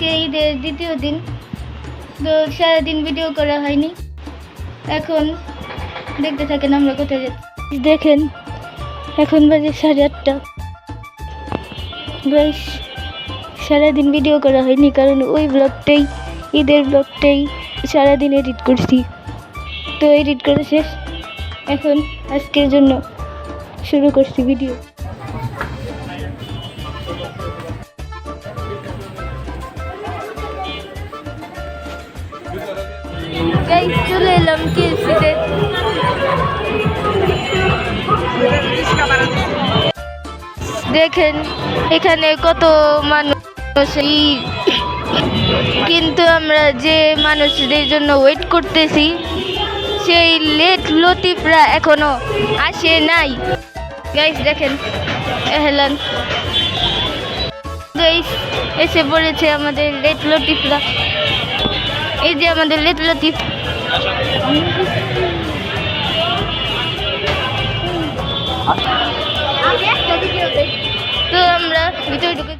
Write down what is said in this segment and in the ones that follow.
আজকে ঈদের দ্বিতীয় দিন, তো সারাদিন ভিডিও করা হয়নি। এখন দেখতে থাকেন আমরা কোথায় যাচ্ছি। দেখেন এখন বাজে 8:30। বেশ সারাদিন ভিডিও করা হয়নি, কারণ ওই ব্লগটাই, ঈদের ব্লগটাই সারাদিন এডিট করছি। তো এডিট করে শেষ, এখন আজকের জন্য শুরু করছি ভিডিও। চলে এলাম কেএফসিতে। দেখেন এখানে কত মানুষ, কিন্তু আমরা যে মানুষদের জন্য ওয়েট করতেছি সেই লেট লতিফরা এখনো আসে নাই। গাইস দেখেন এহলান, গাইস এসে পড়েছে আমাদের লেট লতিফরা। এই যে আমাদের লেট লতিফ। তো আমরা ভিতরে ঢুকে,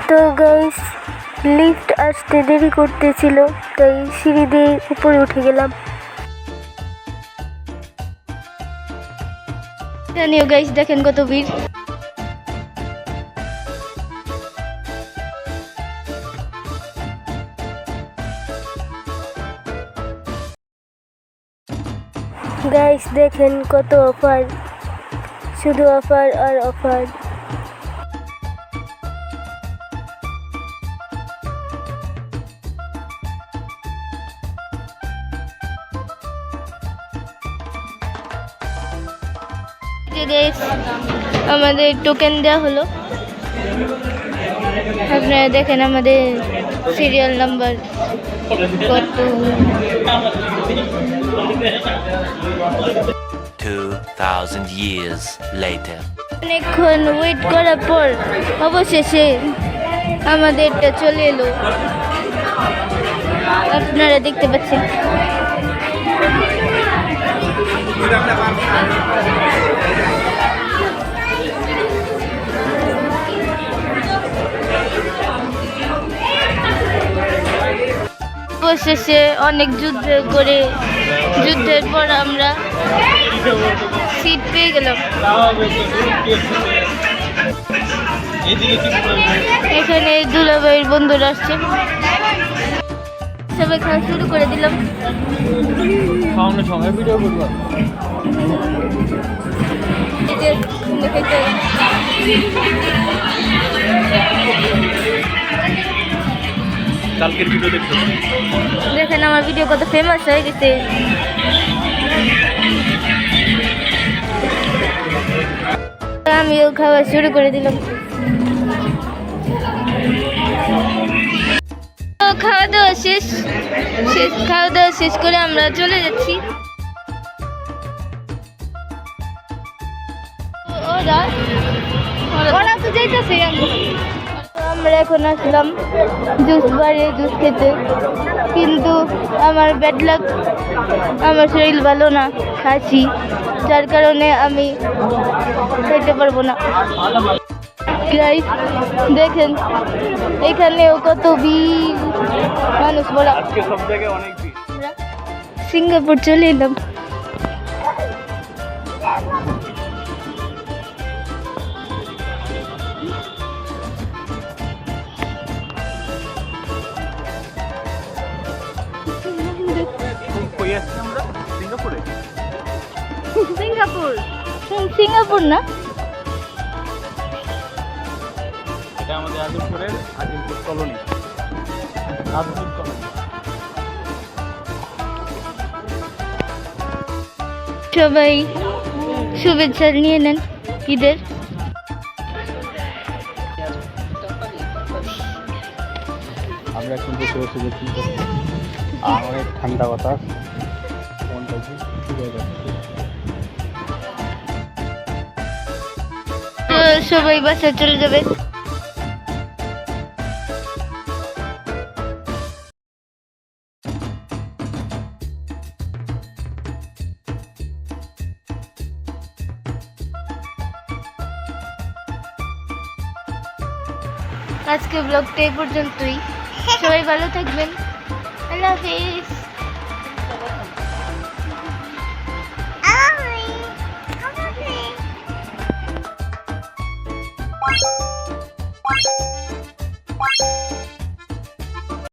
তো গাইস লিফট আসতে দেরি করতেছিল, তাই সিঁড়ি দিয়ে উপরে উঠে গেলাম। জানিও গাইস দেখেন কত ভিড়। গাইস দেখেন কত অফার, শুধু অফার আর অফার। আমাদের টোকেন দেওয়া হলো, আপনারা দেখেন আমাদের সিরিয়াল নাম্বার কত। 2000 years later. অনেকক্ষণ ওয়েট করার পর অবশেষে আমাদেরটা চলে এলো, আপনারা দেখতে পাচ্ছেন। অবশেষে অনেক যুদ্ধের পর আমরা সিট পেয়ে গেলাম। এখানে দুলাভাইয়ের বন্ধুরা আসছে, সবাই খাওয়া শুরু করে দিলাম। দেখেন আমার ভিডিও কত ফেমাস হয়ে গেছে। আমিও খাওয়া শুরু করে দিলাম। খাওয়া দাওয়া শেষ করে আমরা চলে যাচ্ছি। আমরা এখন আসলাম জুস বারে জুস খেতে, কিন্তু আমার ব্যাড লাক, আমার শরীর ভালো না, খাসি, যার কারণে আমি খেতে পারবো না। গাইস দেখেন এখানেও কত ভিড়, মানুষ বলা। সিঙ্গাপুর চলে এলাম। সিঙ্গাপুর না, এটা আমাদের আজিমপুরের আজিমপুর কলোনি। সবাই শুভেচ্ছা নিয়ে নেন ঈদের। আমরা এখন বসে বসে দেখি আর অনেক ঠান্ডা বাতাস, মনটা ঠিক হয়ে যাচ্ছে। সবাই বাসে চলে যাবে। আজকে ব্লগটা এই পর্যন্তই। সবাই ভালো থাকবেন। আল্লাহ হাফিজ।